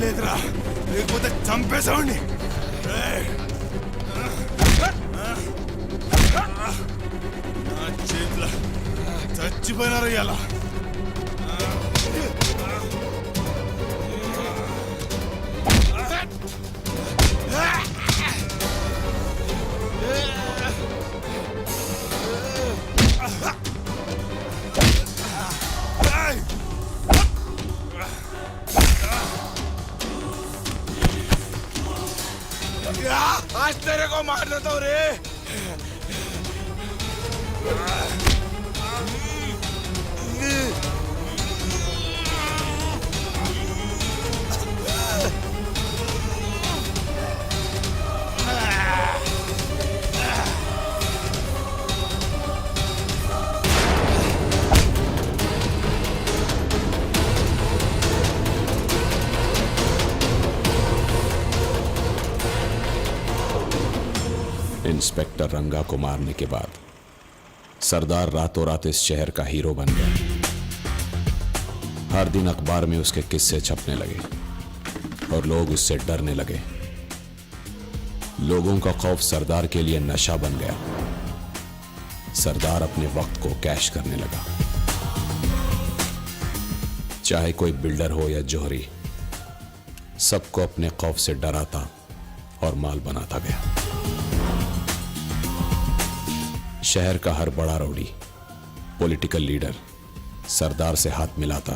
లేదురా లేకపోతే చంపేసావండి నా చేతిలో చచ్చిపోయినారు ఇవాళ आज तेरे को मार देता हूँ रे इंस्पेक्टर रंगा को मारने के बाद सरदार रातों रात इस शहर का हीरो बन गया। हर दिन अखबार में उसके किस्से छपने लगे और लोग उससे डरने लगे। लोगों का खौफ सरदार के लिए नशा बन गया। सरदार अपने वक्त को कैश करने लगा। चाहे कोई बिल्डर हो या जोहरी, सबको अपने खौफ से डराता और माल बनाता गया। शहर का हर बड़ा रौडी, पॉलिटिकल लीडर सरदार से हाथ मिलाता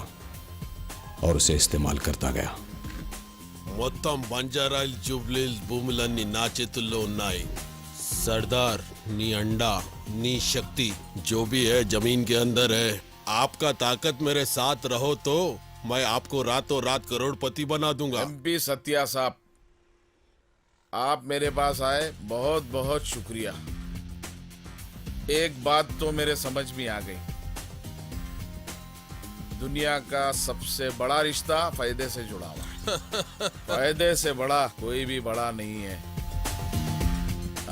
और उसे इस्तेमाल करता गया। మొత్తం బంజారాయిల్ జూబ్లీల్ భూములన్నీ నా చేతుల్లో ఉన్నాయి सरदार नी अंडा नी शक्ति जो भी है जमीन के अंदर है। आपका ताकत मेरे साथ रहो तो मैं आपको रातों रात करोड़पति बना दूंगा। एमपी सत्या साहब, आप मेरे पास आए, बहुत बहुत शुक्रिया। एक बात तो मेरे समझ में आ गई, दुनिया का सबसे बड़ा रिश्ता फायदे से जुड़ा हुआ है। फायदे से बड़ा कोई भी बड़ा नहीं है।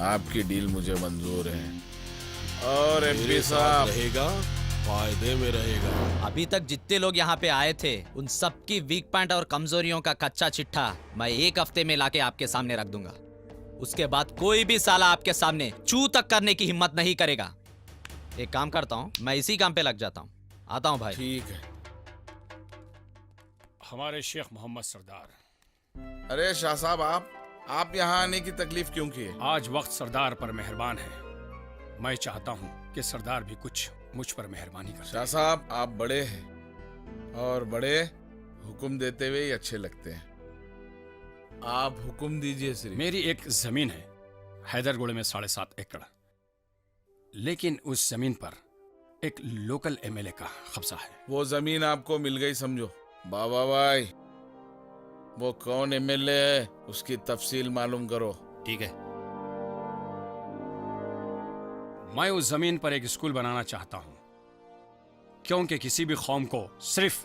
आपकी डील मुझे मंजूर है और एमपी साहब रहेगा, फायदे में रहेगा। अभी तक जितने लोग यहाँ पे आए थे उन सबकी वीक पॉइंट और कमजोरियों का कच्चा चिट्ठा मैं एक हफ्ते में लाके आपके सामने रख दूंगा। उसके बाद कोई भी साला आपके सामने चू तक करने की हिम्मत नहीं करेगा। एक काम करता हूँ, मैं इसी काम पे लग जाता हूँ। आता हूँ भाई। ठीक है। हमारे शेख मोहम्मद सरदार। अरे शाह साहब, आप यहाँ आने की तकलीफ क्यों की है? आज वक्त सरदार पर मेहरबान है। मैं चाहता हूँ कि सरदार भी कुछ मुझ पर मेहरबानी कर। शाह साहब, आप बड़े हैं और बड़े हुक्म देते हुए ही अच्छे लगते हैं। आप हुक्म दीजिए सिर्फ। मेरी एक जमीन है हैदरगुड़ में 7.5 एकड़, लेकिन उस जमीन पर एक लोकल एमएलए का कब्जा है। वो जमीन आपको मिल गई समझो। बाबा भाई, वो कौन एमएलए है उसकी तफसील मालूम करो। ठीक है। मैं उस जमीन पर एक स्कूल बनाना चाहता हूं, क्योंकि किसी भी कौम को सिर्फ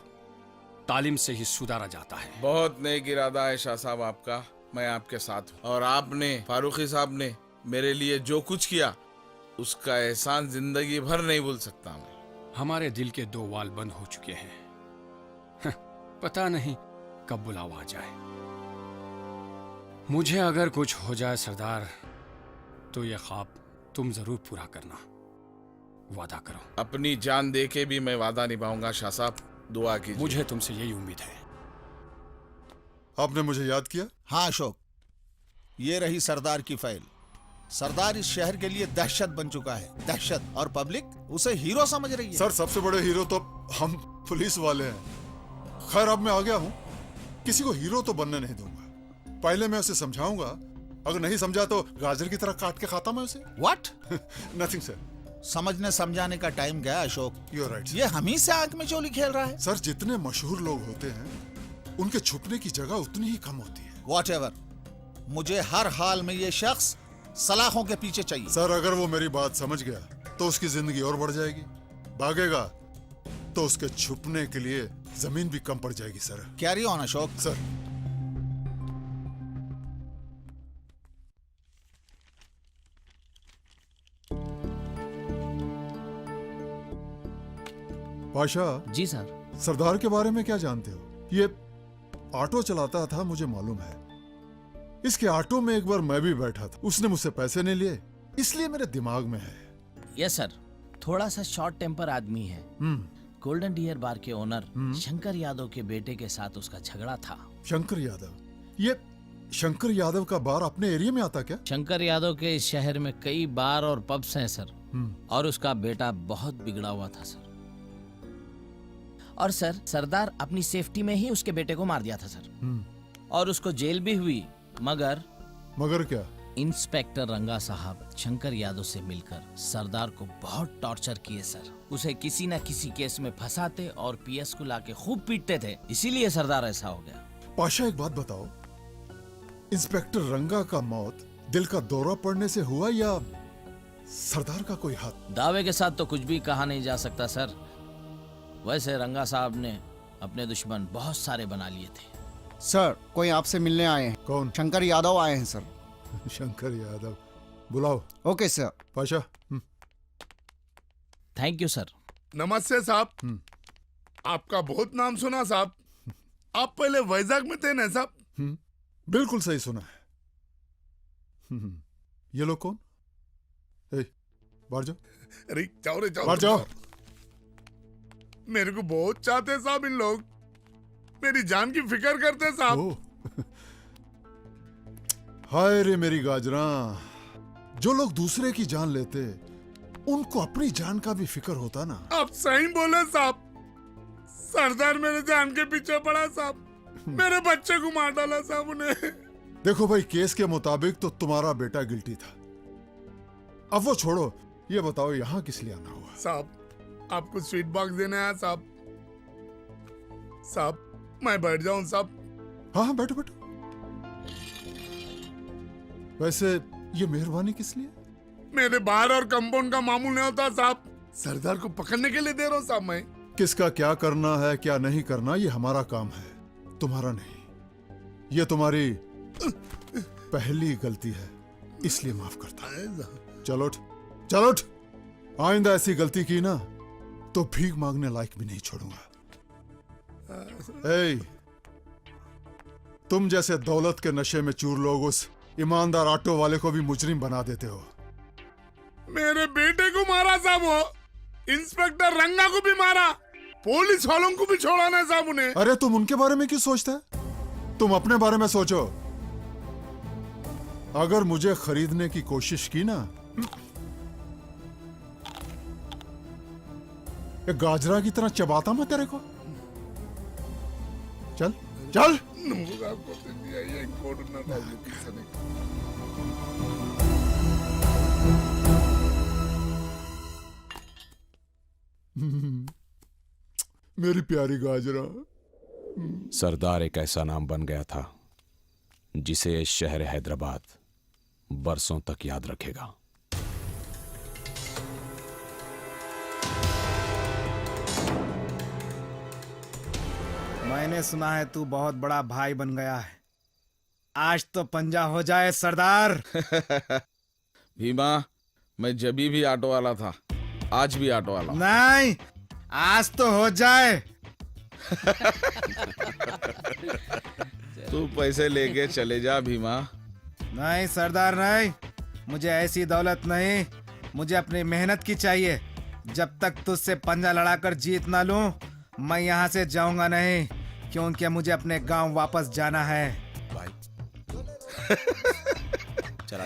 तालीम से ही सुधारा जाता है। बहुत नेक इरादा है शाह साहब आपका, मैं आपके साथ हूँ। और आपने, फारूकी साहब ने मेरे लिए जो कुछ किया उसका एहसान जिंदगी भर नहीं भूल सकता मैं। हमारे दिल के 2 वाल बंद हो चुके हैं। पता नहीं कब बुलावा आ जाए। मुझे अगर कुछ हो जाए सरदार, तो ये ख्वाब तुम जरूर पूरा करना, वादा करो। अपनी जान दे के भी मैं वादा निभाऊंगा शाह साहब, दुआ कीजिए। मुझे तुमसे यही उम्मीद है। आपने मुझे याद किया? हाँ अशोक, ये रही सरदार की फाइल। सरदार इस शहर के लिए दहशत बन चुका है, दहशत, और पब्लिक उसे हीरो समझ रही है। सर, सबसे बड़े हीरो तो हम पुलिस वाले हैं। खैर, अब मैं आ गया हूँ, किसी को हीरो तो बनने नहीं दूंगा। पहले मैं उसे समझाऊंगा, अगर नहीं समझा तो गाजर की तरह काट के खाता मैं उसे। व्हाट? Nothing sir. समझने समझाने का टाइम गया अशोक। You are right. ये हम ही से आंख में चोली खेल रहा है। सर, जितने मशहूर लोग होते हैं उनके छुपने की जगह उतनी ही कम होती है। व्हाटएवर, मुझे हर हाल में ये शख्स सलाखों के पीछे चाहिए। सर, अगर वो मेरी बात समझ गया तो उसकी जिंदगी और बढ़ जाएगी। भागेगा तो उसके छुपने के लिए जमीन भी कम पड़ जाएगी। Sir, carry on Ashok. Sir, Pasha ji sir. सरदार के बारे में क्या जानते हो? ये ऑटो चलाता था, मुझे मालूम है। इसके ऑटो में एक बार मैं भी बैठा था, उसने मुझसे पैसे नहीं लिए, इसलिए मेरे दिमाग में है। यस सर, थोड़ा सा शॉर्ट टेम्पर आदमी है। गोल्डन डियर बार के ओनर शंकर यादव के बेटे के साथ उसका झगड़ा था। शंकर यादव? ये शंकर यादव का बार अपने एरिया में आता क्या? शंकर यादव के इस शहर में कई बार और पब्स हैं सर, और उसका बेटा बहुत बिगड़ा हुआ था सर। और सर, सरदार अपनी सेफ्टी में ही उसके बेटे को मार दिया था सर, और उसको जेल भी हुई। मगर क्या? इंस्पेक्टर रंगा साहब शंकर यादव से मिलकर सरदार को बहुत टॉर्चर किए सर। उसे किसी न किसी केस में फंसाते और पीएस को लाके खूब पीटते थे, इसीलिए सरदार ऐसा हो गया। पाशा, एक बात बताओ, इंस्पेक्टर रंगा का मौत दिल का दौरा पड़ने से हुआ या सरदार का कोई हाथ? दावे के साथ तो कुछ भी कहा नहीं जा सकता सर। वैसे रंगा साहब ने अपने दुश्मन बहुत सारे बना लिए थे। सर, कोई आपसे मिलने आए हैं। कौन? शंकर यादव आए हैं सर। शंकर यादव, बुलाओ। Okay sir. Pasha. Thank you sir. नमस्ते साहब। आपका बहुत नाम सुना साहब। आप पहले वैजाग में थे ना साहब? बिल्कुल सही सुना है। ये लोग कौन? बाहर जाओ। अरे जाओ रे जाओ, बाहर जाओ। मेरे को बहुत चाहते साहब इन लोग, मेरी जान की फिक्र करते साहब। हाय रे मेरी गाजरा, जो लोग दूसरे की जान लेते उनको अपनी जान का भी फिक्र होता ना। आप सही बोले साहब। सरदार मेरे जान के पीछे पड़ा साहब, मेरे बच्चे को मार डाला साहब उन्हें। देखो भाई, केस के मुताबिक तो तुम्हारा बेटा गिल्टी था। अब वो छोड़ो, ये बताओ यहाँ किस लिए आना हुआ? साहब, आपको स्वीट बॉक्स देने आया साहब। साहब, मैं बैठ जाऊं साहब? हाँ, बैठो बैठो। वैसे ये मेहरबानी किस लिए? मेरे बाहर और कंपाउंड का मामूल नहीं होता साहब, सरदार को पकड़ने के लिए दे रहा हूँ साहब मैं। किसका क्या करना है क्या नहीं करना ये हमारा काम है, तुम्हारा नहीं। ये तुम्हारी पहली गलती है, इसलिए माफ करता हूं। चलो उठ, चलो उठ। आइंदा ऐसी गलती की ना तो भीख मांगने लायक भी नहीं छोड़ूंगा। तुम जैसे दौलत के नशे में चूर लोग उस ईमानदार ऑटो वाले को भी मुजरिम बना देते हो। मेरे बेटे को मारा साहब, वो इंस्पेक्टर रंगा को भी मारा, पुलिस वालों को भी छोड़ा ना साहब उन्हें। अरे तुम उनके बारे में क्यों सोचता है? तुम अपने बारे में सोचो। अगर मुझे खरीदने की कोशिश की ना, एक गाजरा की तरह चबाता मैं तेरे को। चल चल। मेरी प्यारी गाजरा। सरदार एक ऐसा नाम बन गया था जिसे शहर हैदराबाद बरसों तक याद रखेगा। मैंने सुना है तू बहुत बड़ा भाई बन गया है। आज तो पंजा हो जाए सरदार। भीमा, मैं जभी भी ऑटो वाला था, आज भी ऑटो वाला। नहीं, आज तो हो जाए। तू पैसे लेके चले जा भीमा। नहीं सरदार नहीं, मुझे ऐसी दौलत नहीं, मुझे अपनी मेहनत की चाहिए। जब तक तुझसे पंजा लड़ाकर जीत ना लूं, मैं यहाँ से जाऊंगा नहीं, क्योंकि मुझे अपने गांव वापस जाना है।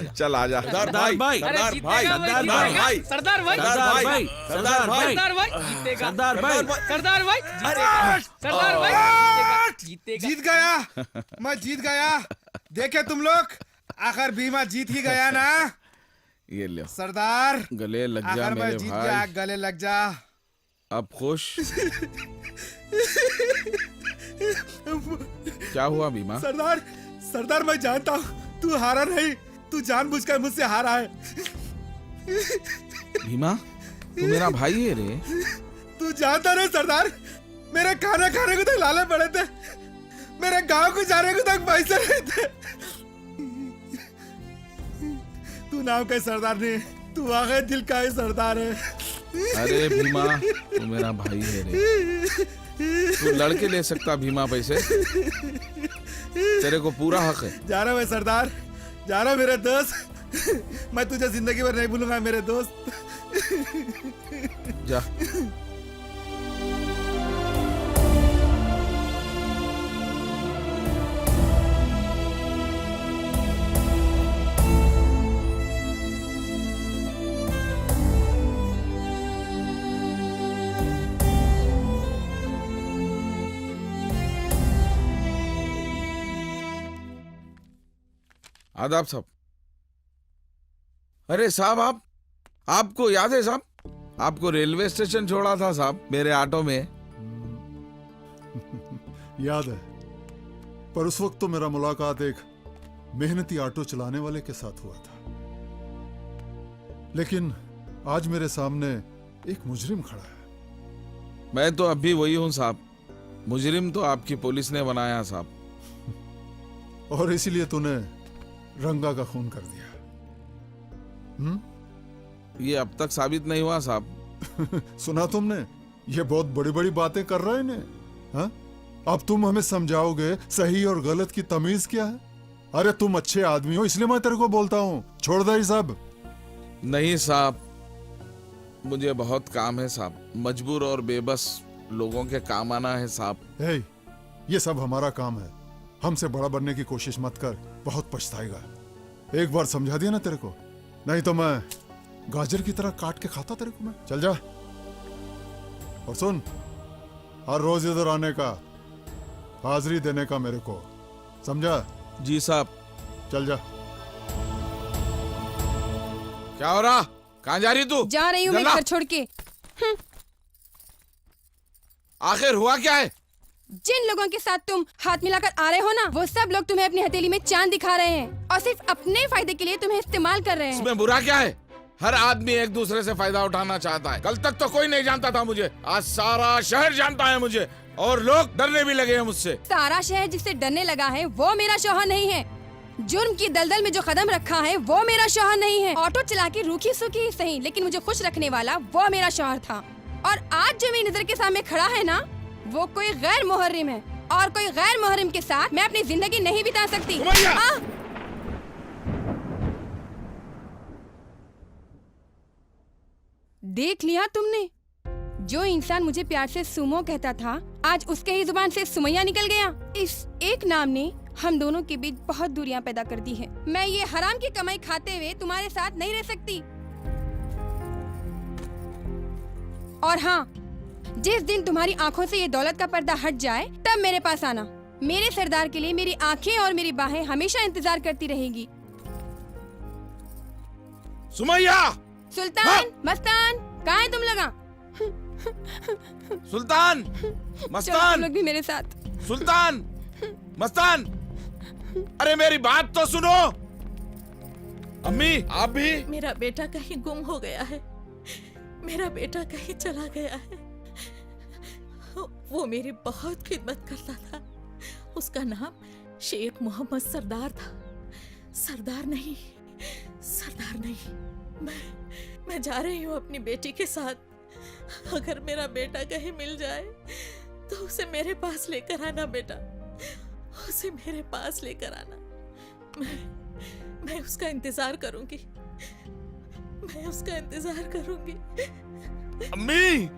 चल आजा। सरदार भाई, सरदार भाई, सरदार भाई, सरदार भाई, सरदार भाई, सरदार भाई, सरदार भाई जीतेगा, सरदार भाई, सरदार भाई जीतेगा, सरदार भाई जीतेगा। जीत गया, मैं जीत गया। देखे तुम लोग, आखिर भीमा जीत ही गया ना। ये ले सरदार, गले लग जा आखिर मैं मेरे जीत गया, भाई। गले लग जा। अब खुश? क्या हुआ भीमा? सरदार, सरदार मैं जानता हूँ तू हारा नहीं, तू जानबूझकर मुझसे हारा है। भीमा, तू मेरा भाई है रे। तू जानता नहीं सरदार, मेरे खाना खाने को तक लाले पड़े थे, मेरे गांव को जाने को तक पैसे नहीं थे। तू नाम का सरदार नहीं, तू आखिर दिल का ही सरदार है। अरे भीमा, तू मेरा भाई है रे। तू लड़के ले सकता भीमा पैसे, तेरे को पूरा हक है। जा रहा हूँ मैं सरदार, जा रहा हूँ मेरे दोस्त। मैं तुझे जिंदगी भर नहीं भूलूंगा मेरे दोस्त। जा। आदाब साहब। अरे साहब, आपको याद है साहब, आपको रेलवे स्टेशन छोड़ा था साहब मेरे ऑटो में। याद है, पर उस वक्त तो मेरा मुलाकात एक मेहनती ऑटो चलाने वाले के साथ हुआ था, लेकिन आज मेरे सामने एक मुजरिम खड़ा है। मैं तो अभी वही हूं साहब, मुजरिम तो आपकी पुलिस ने बनाया साहब। और इसीलिए तूने रंगा का खून कर दिया। ये अब तक साबित नहीं हुआ साहब। सुना तुमने, ये बहुत बड़ी बड़ी बातें कर रहे हैं। हाँ? अब तुम हमें समझाओगे सही और गलत की तमीज क्या है? अरे तुम अच्छे आदमी हो इसलिए मैं तेरे को बोलता हूँ, छोड़ दे ये सब। नहीं साहब, मुझे बहुत काम है साहब, मजबूर और बेबस लोगों के काम आना है साहब। हे, ये सब हमारा काम है, हमसे बड़ा बनने की कोशिश मत कर, बहुत पछताएगा। एक बार समझा दिया ना तेरे को, नहीं तो मैं गाजर की तरह काट के खाता तेरे को मैं। चल जा, और सुन, हर रोज इधर आने का, हाजिरी देने का मेरे को, समझा? जी साहब। चल जा। क्या हो रहा? कहाँ जा रही तू? जा रही हूँ मैं घर छोड़ के। आखिर हुआ क्या है? जिन लोगों के साथ तुम हाथ मिलाकर आ रहे हो ना, वो सब लोग तुम्हें अपनी हथेली में चांद दिखा रहे हैं और सिर्फ अपने फायदे के लिए तुम्हें इस्तेमाल कर रहे हैं। इसमें बुरा क्या है? हर आदमी एक दूसरे से फायदा उठाना चाहता है। कल तक तो कोई नहीं जानता था मुझे, आज सारा शहर जानता है मुझे, और लोग डरने भी लगे हैं मुझसे। सारा शहर जिससे डरने लगा है वो मेरा शौहर नहीं है। जुर्म की दलदल में जो कदम रखा है वो मेरा शौहर नहीं है। ऑटो चला के रूखी सूखी ही सही, लेकिन मुझे खुश रखने वाला वो मेरा शौहर था। और आज जो मेरी नजर के सामने खड़ा है ना, वो कोई गैर मुहर्रिम है, और कोई गैर मुहर्रिम के साथ मैं अपनी जिंदगी नहीं बिता सकती। देख लिया तुमने, जो इंसान मुझे प्यार से सुमो कहता था, आज उसके ही जुबान से सुमैया निकल गया। इस एक नाम ने हम दोनों के बीच बहुत दूरियां पैदा कर दी है। मैं ये हराम की कमाई खाते हुए तुम्हारे साथ नहीं रह सकती। और हाँ, जिस दिन तुम्हारी आंखों से ये दौलत का पर्दा हट जाए, तब मेरे पास आना। मेरे सरदार के लिए मेरी आंखें और मेरी बाहें हमेशा इंतजार करती रहेगी। सुमैया! सुल्तान, मस्तान, कहाँ है तुम लगा? सुल्तान, मस्तान, तुम लोग भी मेरे साथ। सुल्तान, मस्तान, अरे मेरी बात तो सुनो। अम्मी, आप भी? मेरा बेटा कहीं गुम हो गया है, मेरा बेटा कहीं चला गया है। वो मेरी बहुत खिदमत करता था। उसका नाम शेख मोहम्मद सरदार था। सरदार नहीं, सरदार नहीं। मैं जा रही हूँ अपनी बेटी के साथ। अगर मेरा बेटा कहीं मिल जाए तो उसे मेरे पास लेकर आना बेटा, उसे मेरे पास लेकर आना। मैं उसका इंतजार करूंगी, मैं उसका इंतजार करूंगी। अम्मी!